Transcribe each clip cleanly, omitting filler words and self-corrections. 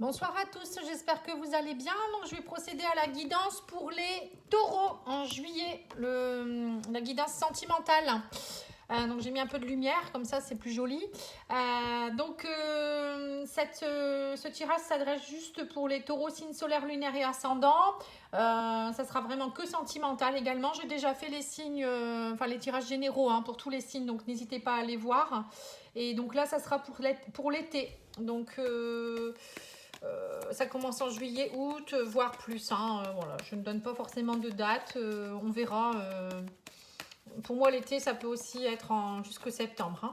Bonsoir à tous, j'espère que vous allez bien. Donc, je vais procéder à la guidance pour les taureaux en juillet, la guidance sentimentale. Donc, j'ai mis un peu de lumière, comme ça c'est plus joli. Ce tirage s'adresse juste pour les taureaux, signes solaires, lunaires et ascendants. Ça sera vraiment que sentimental également. J'ai déjà fait les signes, les tirages généraux pour tous les signes, donc n'hésitez pas à aller voir. Et donc là, ça sera pour l'été. Donc, ça commence en juillet, août, voire plus. Voilà, je ne donne pas forcément de date. On verra. Pour moi, l'été, ça peut aussi être jusqu'au septembre.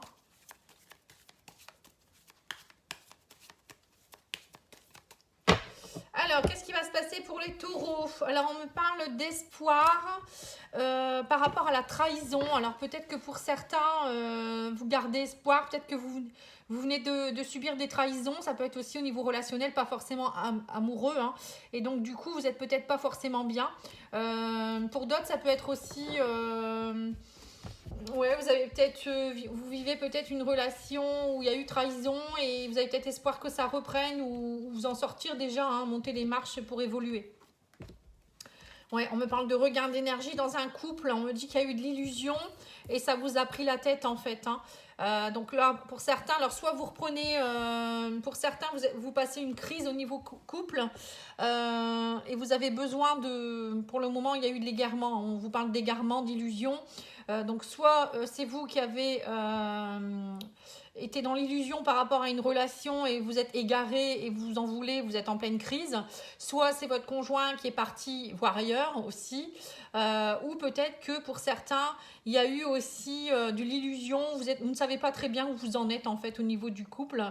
Alors, qu'est-ce qui va se passer pour les taureaux? Alors, on me parle d'espoir par rapport à la trahison. Alors, peut-être que pour certains, vous gardez espoir. Peut-être que vous venez de subir des trahisons. Ça peut être aussi au niveau relationnel, pas forcément amoureux. Et donc, du coup, vous n'êtes peut-être pas forcément bien. Pour d'autres, ça peut être aussi... Ouais, vous vivez peut-être une relation où il y a eu trahison et vous avez peut-être espoir que ça reprenne ou vous en sortir déjà, monter les marches pour évoluer. Ouais, on me parle de regain d'énergie dans un couple, on me dit qu'il y a eu de l'illusion et ça vous a pris la tête en fait. Donc là, pour certains, alors soit vous reprenez, pour certains, vous passez une crise au niveau couple et vous avez besoin pour le moment, il y a eu de l'égarement, on vous parle d'égarement, d'illusion. Donc soit c'est vous qui avez été dans l'illusion par rapport à une relation et vous êtes égaré et vous en voulez, vous êtes en pleine crise, soit c'est votre conjoint qui est parti voir ailleurs aussi, ou peut-être que pour certains, il y a eu aussi de l'illusion, vous ne savez pas très bien où vous en êtes en fait au niveau du couple,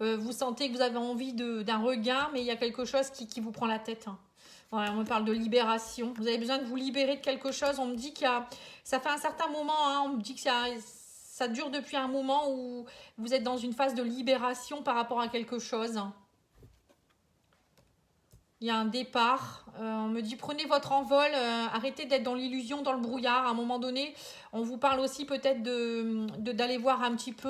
vous sentez que vous avez envie d'un regain, mais il y a quelque chose qui vous prend la tête. Ouais, on me parle de libération. Vous avez besoin de vous libérer de quelque chose. On me dit ça fait un certain moment. On me dit que ça dure depuis un moment où vous êtes dans une phase de libération par rapport à quelque chose. Il y a un départ. On me dit prenez votre envol, arrêtez d'être dans l'illusion, dans le brouillard. À un moment donné, on vous parle aussi peut-être d'aller voir un petit peu,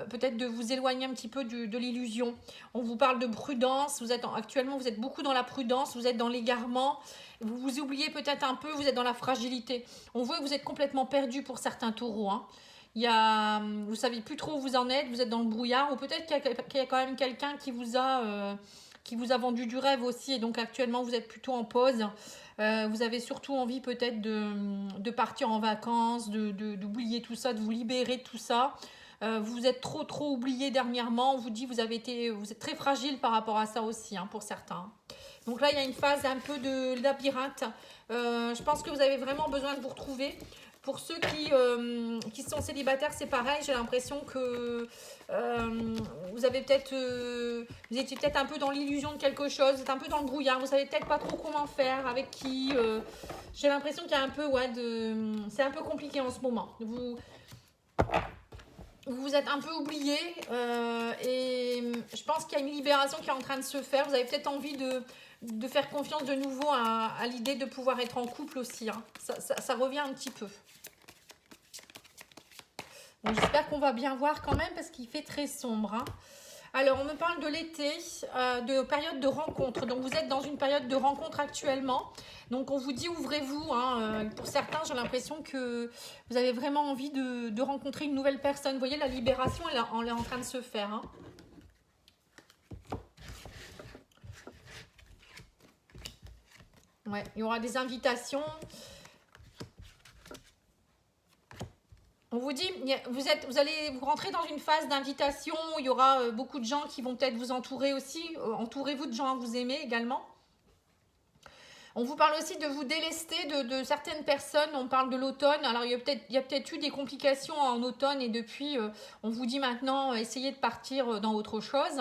peut-être de vous éloigner un petit peu de l'illusion. On vous parle de prudence. Actuellement, vous êtes beaucoup dans la prudence, vous êtes dans l'égarement. Vous vous oubliez peut-être un peu, vous êtes dans la fragilité. On voit que vous êtes complètement perdu pour certains taureaux. Vous ne savez plus trop où vous en êtes, vous êtes dans le brouillard, ou peut-être qu'il y a quand même quelqu'un qui vous a vendu du rêve aussi, et donc actuellement vous êtes plutôt en pause. Vous avez surtout envie peut-être de partir en vacances, d'oublier tout ça, de vous libérer de tout ça. Vous êtes trop oublié dernièrement. On vous dit vous êtes très fragile par rapport à ça aussi, pour certains. Donc là, il y a une phase un peu de labyrinthe. Je pense que vous avez vraiment besoin de vous retrouver. Pour ceux qui sont célibataires, c'est pareil. J'ai l'impression que vous étiez peut-être un peu dans l'illusion de quelque chose. Vous êtes un peu dans le brouillard. Vous savez peut-être pas trop comment faire, avec qui. J'ai l'impression qu'il y a un peu, c'est un peu compliqué en ce moment. Vous êtes un peu oublié et je pense qu'il y a une libération qui est en train de se faire. Vous avez peut-être envie de faire confiance de nouveau à l'idée de pouvoir être en couple aussi. Ça revient un petit peu. Bon, j'espère qu'on va bien voir quand même parce qu'il fait très sombre. Alors, on me parle de l'été, de période de rencontre. Donc, vous êtes dans une période de rencontre actuellement. Donc, on vous dit ouvrez-vous. Pour certains, j'ai l'impression que vous avez vraiment envie de rencontrer une nouvelle personne. Vous voyez, la libération, elle est en train de se faire. Ouais, il y aura des invitations. On vous dit, vous allez vous rentrer dans une phase d'invitation où il y aura beaucoup de gens qui vont peut-être vous entourer aussi. Entourez-vous de gens que vous aimez également. On vous parle aussi de vous délester de certaines personnes. On parle de l'automne. Alors, il y a peut-être eu des complications en automne et depuis, on vous dit maintenant, essayez de partir dans autre chose.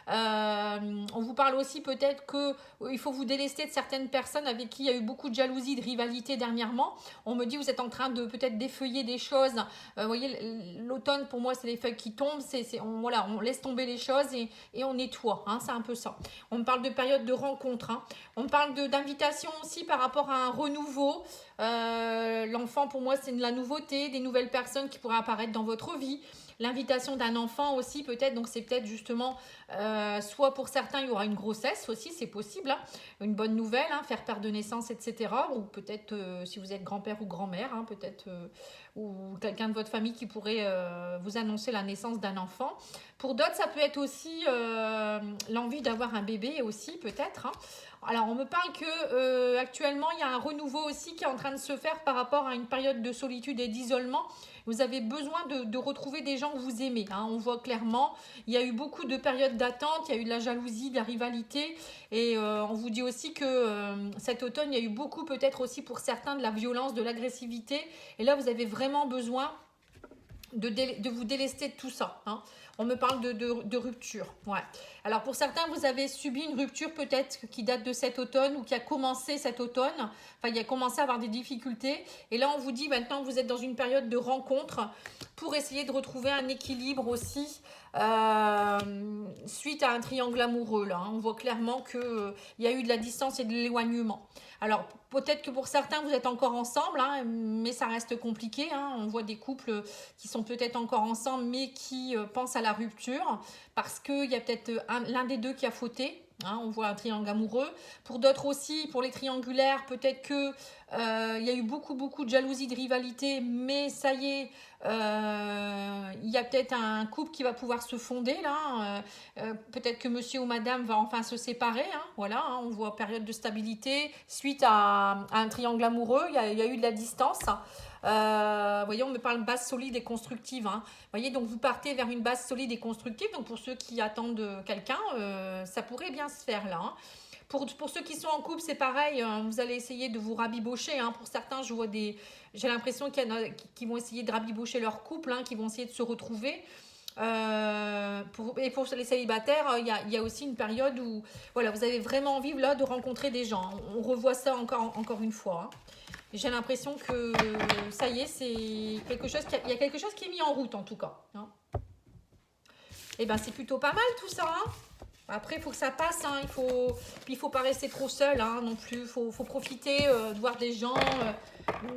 On vous parle aussi peut-être qu'il faut vous délester de certaines personnes avec qui il y a eu beaucoup de jalousie, de rivalité dernièrement. On me dit vous êtes en train de peut-être défeuiller des choses. Vous voyez, l'automne pour moi c'est les feuilles qui tombent. On laisse tomber les choses et on nettoie. C'est un peu ça. On me parle de période de rencontre. On me parle d'invitation aussi par rapport à un renouveau. L'enfant pour moi c'est de la nouveauté, des nouvelles personnes qui pourraient apparaître dans votre vie. l'invitation d'un enfant aussi peut-être. Donc c'est peut-être justement, soit pour certains il y aura une grossesse aussi, c'est possible, hein, une bonne nouvelle, hein, faire père de naissance, etc. Ou peut-être si vous êtes grand-père ou grand-mère, hein, peut-être ou quelqu'un de votre famille qui pourrait vous annoncer la naissance d'un enfant. Pour d'autres, ça peut être aussi l'envie d'avoir un bébé aussi peut-être, hein. Alors, on me parle que actuellement, il y a un renouveau aussi qui est en train de se faire par rapport à une période de solitude et d'isolement. Vous avez besoin de retrouver des gens que vous aimez, hein. On voit clairement, il y a eu beaucoup de périodes d'attente, il y a eu de la jalousie, de la rivalité. Et on vous dit aussi que cet automne, il y a eu beaucoup peut-être aussi pour certains de la violence, de l'agressivité. Et là, vous avez vraiment besoin de vous délester de tout ça, hein. On me parle de rupture. Ouais. Alors pour certains, vous avez subi une rupture peut-être qui date de cet automne ou qui a commencé cet automne. Enfin, il a commencé à avoir des difficultés. Et là, on vous dit maintenant, vous êtes dans une période de rencontre pour essayer de retrouver un équilibre aussi suite à un triangle amoureux. Là, hein. On voit clairement qu'il y a eu de la distance et de l'éloignement. Alors peut-être que pour certains, vous êtes encore ensemble, hein, mais ça reste compliqué, hein. On voit des couples qui sont peut-être encore ensemble, mais qui pensent à la rupture, parce qu'il y a peut-être l'un des deux qui a fauté, hein. On voit un triangle amoureux. Pour d'autres aussi, pour les triangulaires, peut-être que il y a eu beaucoup de jalousie, de rivalité, mais ça y est, il y a peut-être un couple qui va pouvoir se fonder là. Peut-être que monsieur ou madame va enfin se séparer, hein. Voilà, hein, on voit période de stabilité suite à un triangle amoureux. Il y a eu de la distance. Vous voyez, on me parle base solide et constructive, hein. Vous voyez, donc vous partez vers une base solide et constructive. Donc pour ceux qui attendent quelqu'un, ça pourrait bien se faire là, hein. Pour ceux qui sont en couple, c'est pareil, hein, vous allez essayer de vous rabibocher, hein. Pour certains, j'ai l'impression qu'il y en a qui vont essayer de rabibocher leur couple, hein, qui vont essayer de se retrouver. Et pour les célibataires, il y a aussi une période où voilà, vous avez vraiment envie là, de rencontrer des gens. On revoit ça encore une fois, hein. J'ai l'impression que ça y est, il y a quelque chose qui est mis en route en tout cas, hein. Et ben c'est plutôt pas mal tout ça, hein. Après, il faut que ça passe, hein. Il faut pas rester trop seul, hein, non plus. Faut profiter de voir des gens.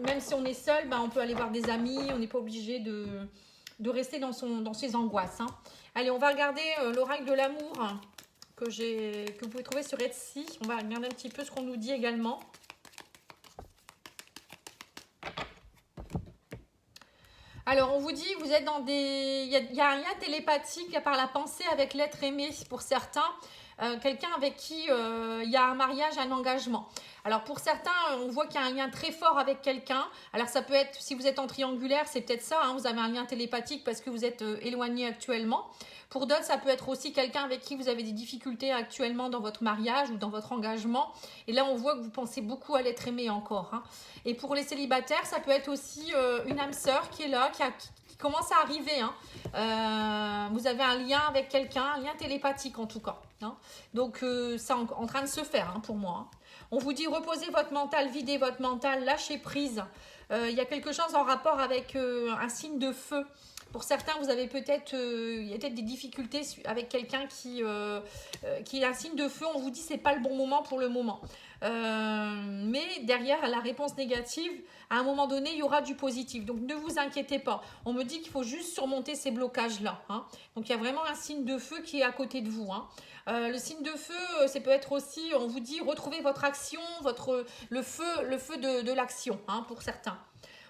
Même si on est seul, ben, on peut aller voir des amis. On n'est pas obligé de rester dans ses angoisses, hein. Allez, on va regarder l'oracle de l'amour, hein, que vous pouvez trouver sur Etsy. On va regarder un petit peu ce qu'on nous dit également. Alors, on vous dit, vous êtes dans des... Il y a un lien télépathique par la pensée avec l'être aimé pour certains. Quelqu'un avec qui il y a un mariage, un engagement. Alors, pour certains, on voit qu'il y a un lien très fort avec quelqu'un. Alors, ça peut être, si vous êtes en triangulaire, c'est peut-être ça, hein, vous avez un lien télépathique parce que vous êtes éloigné actuellement. Pour d'autres, ça peut être aussi quelqu'un avec qui vous avez des difficultés actuellement dans votre mariage ou dans votre engagement. Et là, on voit que vous pensez beaucoup à l'être aimé encore, hein. Et pour les célibataires, ça peut être aussi une âme sœur qui est là, qui commence à arriver, hein. Vous avez un lien avec quelqu'un, un lien télépathique en tout cas, hein. Donc, c'est en train de se faire, hein, pour moi, hein. On vous dit reposez votre mental, videz votre mental, lâchez prise. Il y a quelque chose en rapport avec un signe de feu. Pour certains, vous avez peut-être il y a peut-être des difficultés avec quelqu'un qui est un signe de feu. On vous dit c'est pas le bon moment pour le moment. Mais derrière la réponse négative, à un moment donné, il y aura du positif. Donc ne vous inquiétez pas. On me dit qu'il faut juste surmonter ces blocages-là, hein. Donc il y a vraiment un signe de feu qui est à côté de vous, hein. Le signe de feu, ça peut être aussi, on vous dit retrouvez votre action, le feu de l'action, hein, pour certains.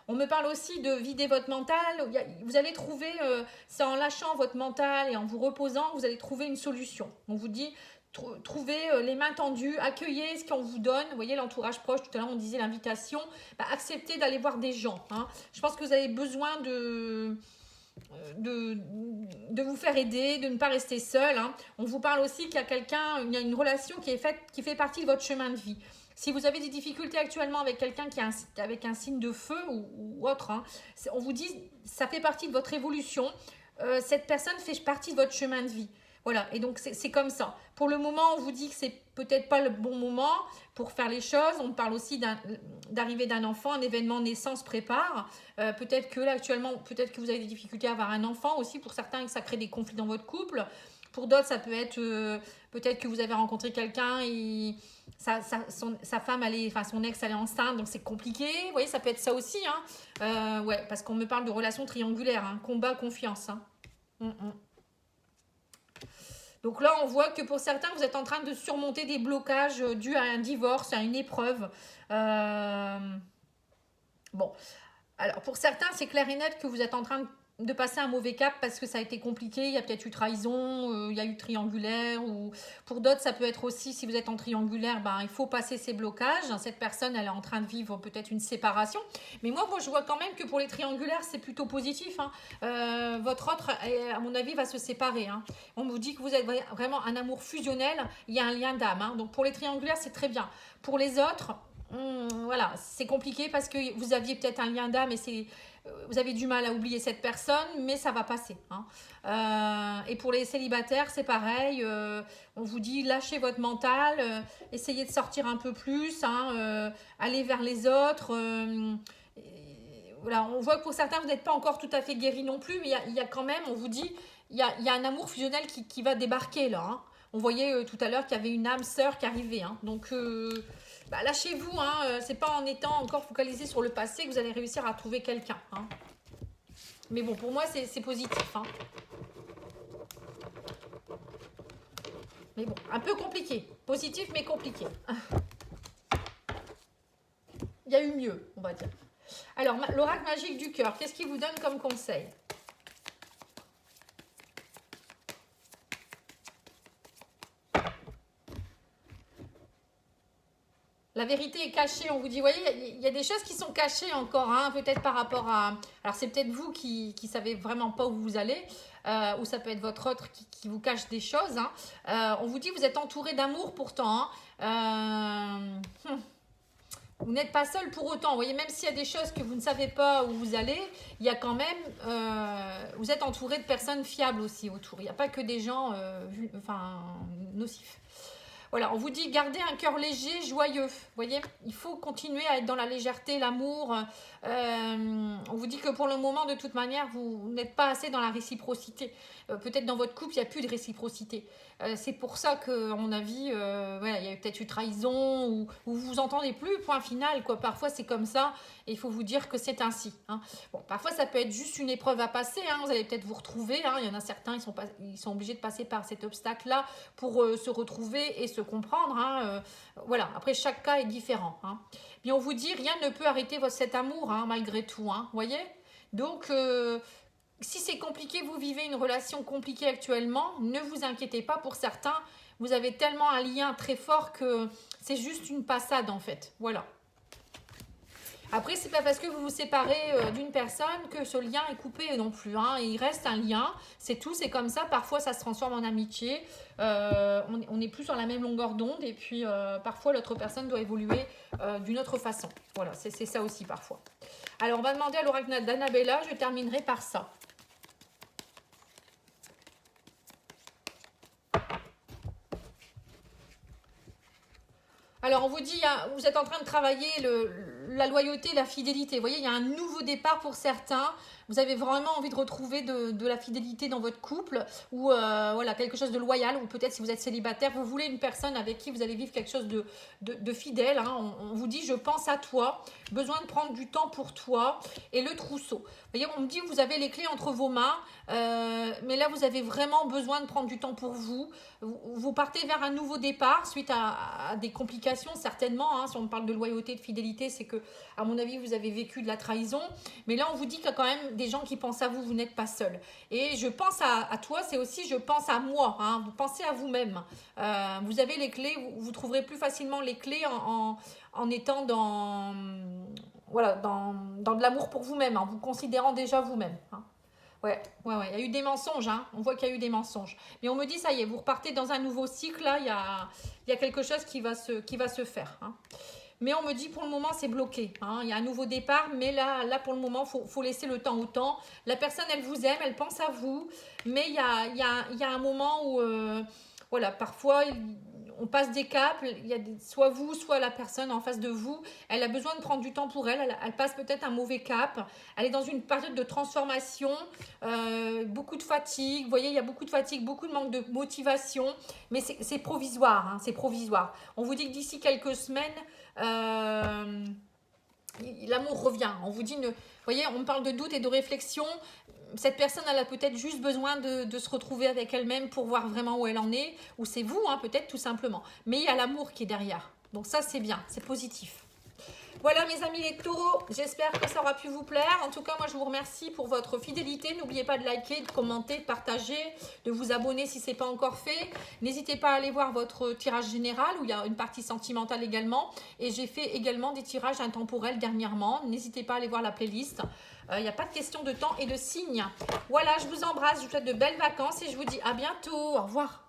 On me parle aussi de vider votre mental. Vous allez trouver, c'est en lâchant votre mental et en vous reposant, vous allez trouver une solution. On vous dit, trouvez les mains tendues, accueillez ce qu'on vous donne. Vous voyez l'entourage proche, tout à l'heure on disait l'invitation. Acceptez d'aller voir des gens, hein. Je pense que vous avez besoin de vous faire aider, de ne pas rester seul, hein. On vous parle aussi qu'il y a il y a une relation qui fait partie de votre chemin de vie. Si vous avez des difficultés actuellement avec quelqu'un qui est avec un signe de feu ou autre, hein, on vous dit ça fait partie de votre évolution. Cette personne fait partie de votre chemin de vie. Voilà, et donc c'est comme ça. Pour le moment, on vous dit que c'est peut-être pas le bon moment pour faire les choses. On parle aussi d'arrivée d'un enfant, un événement naissance prépare. Peut-être que là, actuellement, peut-être que vous avez des difficultés à avoir un enfant aussi. Pour certains, ça crée des conflits dans votre couple. Pour d'autres, ça peut être peut-être que vous avez rencontré quelqu'un et sa femme, son ex, elle est enceinte, donc c'est compliqué. Vous voyez, ça peut être ça aussi, hein. Ouais, parce qu'on me parle de relations triangulaires, hein, combat, confiance, hein. Mm, mm. Donc là, on voit que pour certains, vous êtes en train de surmonter des blocages dus à un divorce, à une épreuve. Euh, Bon, alors pour certains, c'est clair et net que vous êtes en train de passer un mauvais cap parce que ça a été compliqué, il y a peut-être eu trahison, il y a eu triangulaire, ou pour d'autres, ça peut être aussi, si vous êtes en triangulaire, ben, il faut passer ces blocages. Cette personne, elle est en train de vivre peut-être une séparation. Mais moi, je vois quand même que pour les triangulaires, c'est plutôt positif, hein. Votre autre, à mon avis, va se séparer, hein. On vous dit que vous êtes vraiment un amour fusionnel, il y a un lien d'âme, hein. Donc pour les triangulaires, c'est très bien. Pour les autres, voilà, c'est compliqué parce que vous aviez peut-être un lien d'âme et vous avez du mal à oublier cette personne, mais ça va passer, hein. Et pour les célibataires, c'est pareil. On vous dit lâchez votre mental, essayez de sortir un peu plus, hein, allez vers les autres. Voilà, on voit que pour certains, vous n'êtes pas encore tout à fait guéri non plus, mais il y a quand même, on vous dit, il y a un amour fusionnel qui va débarquer là, hein. On voyait tout à l'heure qu'il y avait une âme sœur qui arrivait, hein. Donc, bah, lâchez-vous, hein. C'est pas en étant encore focalisé sur le passé que vous allez réussir à trouver quelqu'un, hein. Mais bon, pour moi, c'est positif, hein. Mais bon, un peu compliqué. Positif, mais compliqué. Il y a eu mieux, on va dire. Alors, l'oracle magique du cœur, qu'est-ce qu'il vous donne comme conseil? La vérité est cachée, on vous dit, vous voyez, il y a des choses qui sont cachées encore, hein, peut-être par rapport à... Alors c'est peut-être vous qui savez vraiment pas où vous allez, ou ça peut être votre autre qui vous cache des choses, hein. On vous dit, vous êtes entouré d'amour pourtant, hein. Vous n'êtes pas seul pour autant, vous voyez, même s'il y a des choses que vous ne savez pas où vous allez, il y a quand même... vous êtes entouré de personnes fiables aussi autour, il n'y a pas que des gens nocifs. Voilà, on vous dit gardez un cœur léger, joyeux. Vous voyez, il faut continuer à être dans la légèreté, l'amour. On vous dit que pour le moment, de toute manière, vous n'êtes pas assez dans la réciprocité. Peut-être dans votre couple, il n'y a plus de réciprocité. C'est pour ça que, à mon avis, voilà, il y a peut-être eu trahison ou vous vous entendez plus. Point final, quoi. Parfois, c'est comme ça. Et il faut vous dire que c'est ainsi, hein. Bon, parfois, ça peut être juste une épreuve à passer, hein. Vous allez peut-être vous retrouver, hein. Il y en a certains, ils sont obligés de passer par cet obstacle-là pour se retrouver et se comprendre, hein. Voilà, après, chaque cas est différent, hein. Mais on vous dit, rien ne peut arrêter cet amour, hein, malgré tout, hein. Vous voyez? Donc, si c'est compliqué, vous vivez une relation compliquée actuellement, ne vous inquiétez pas. Pour certains, vous avez tellement un lien très fort que c'est juste une passade, en fait. Voilà. Après, c'est pas parce que vous vous séparez d'une personne que ce lien est coupé non plus, hein. Il reste un lien, c'est tout, c'est comme ça. Parfois, ça se transforme en amitié. On n'est plus sur la même longueur d'onde. Et puis, parfois, l'autre personne doit évoluer d'une autre façon. Voilà, c'est ça aussi parfois. Alors, on va demander à l'oracle d'Annabella. Je terminerai par ça. Alors, on vous dit, vous êtes en train de travailler la loyauté, la fidélité. Vous voyez, il y a un nouveau départ pour certains. Vous avez vraiment envie de retrouver de la fidélité dans votre couple ou voilà, quelque chose de loyal. Ou peut-être si vous êtes célibataire, vous voulez une personne avec qui vous allez vivre quelque chose de fidèle, hein. On vous dit, je pense à toi, besoin de prendre du temps pour toi. Et le trousseau. Vous voyez, on me dit, vous avez les clés entre vos mains. Mais là, vous avez vraiment besoin de prendre du temps pour vous. Vous partez vers un nouveau départ suite à des complications, certainement, hein. Si on parle de loyauté, de fidélité, c'est que, à mon avis, vous avez vécu de la trahison. Mais là, on vous dit qu'il y a quand même des gens qui pensent à vous, vous n'êtes pas seul. Et je pense à toi, c'est aussi je pense à moi, hein. Vous pensez à vous-même. Vous avez les clés, vous trouverez plus facilement les clés en étant voilà, dans de l'amour pour vous-même, en vous considérant déjà vous-même, hein. Ouais, il y a eu des mensonges, hein. On voit qu'il y a eu des mensonges. Mais on me dit, ça y est, vous repartez dans un nouveau cycle, là, il y a quelque chose qui va se faire, hein. Mais on me dit, pour le moment, c'est bloqué, hein. Il y a un nouveau départ, mais là pour le moment, faut laisser le temps au temps. La personne, elle vous aime, elle pense à vous, mais il y a un moment où, voilà, parfois, on passe des caps, il y a soit vous, soit la personne en face de vous, elle a besoin de prendre du temps pour elle passe peut-être un mauvais cap, elle est dans une période de transformation, beaucoup de fatigue, vous voyez, il y a beaucoup de fatigue, beaucoup de manque de motivation, mais c'est provisoire, hein, c'est provisoire. On vous dit que d'ici quelques semaines, l'amour revient. On vous dit, vous voyez, on parle de doute et de réflexion, cette personne, elle a peut-être juste besoin de se retrouver avec elle-même pour voir vraiment où elle en est, ou c'est vous, hein, peut-être tout simplement. Mais il y a l'amour qui est derrière. Donc ça, c'est bien, c'est positif. Voilà mes amis les taureaux, j'espère que ça aura pu vous plaire. En tout cas, moi je vous remercie pour votre fidélité. N'oubliez pas de liker, de commenter, de partager, de vous abonner si ce n'est pas encore fait. N'hésitez pas à aller voir votre tirage général où il y a une partie sentimentale également. Et j'ai fait également des tirages intemporels dernièrement. N'hésitez pas à aller voir la playlist. Il n'y a pas de question de temps et de signes. Voilà, je vous embrasse, je vous souhaite de belles vacances et je vous dis à bientôt. Au revoir.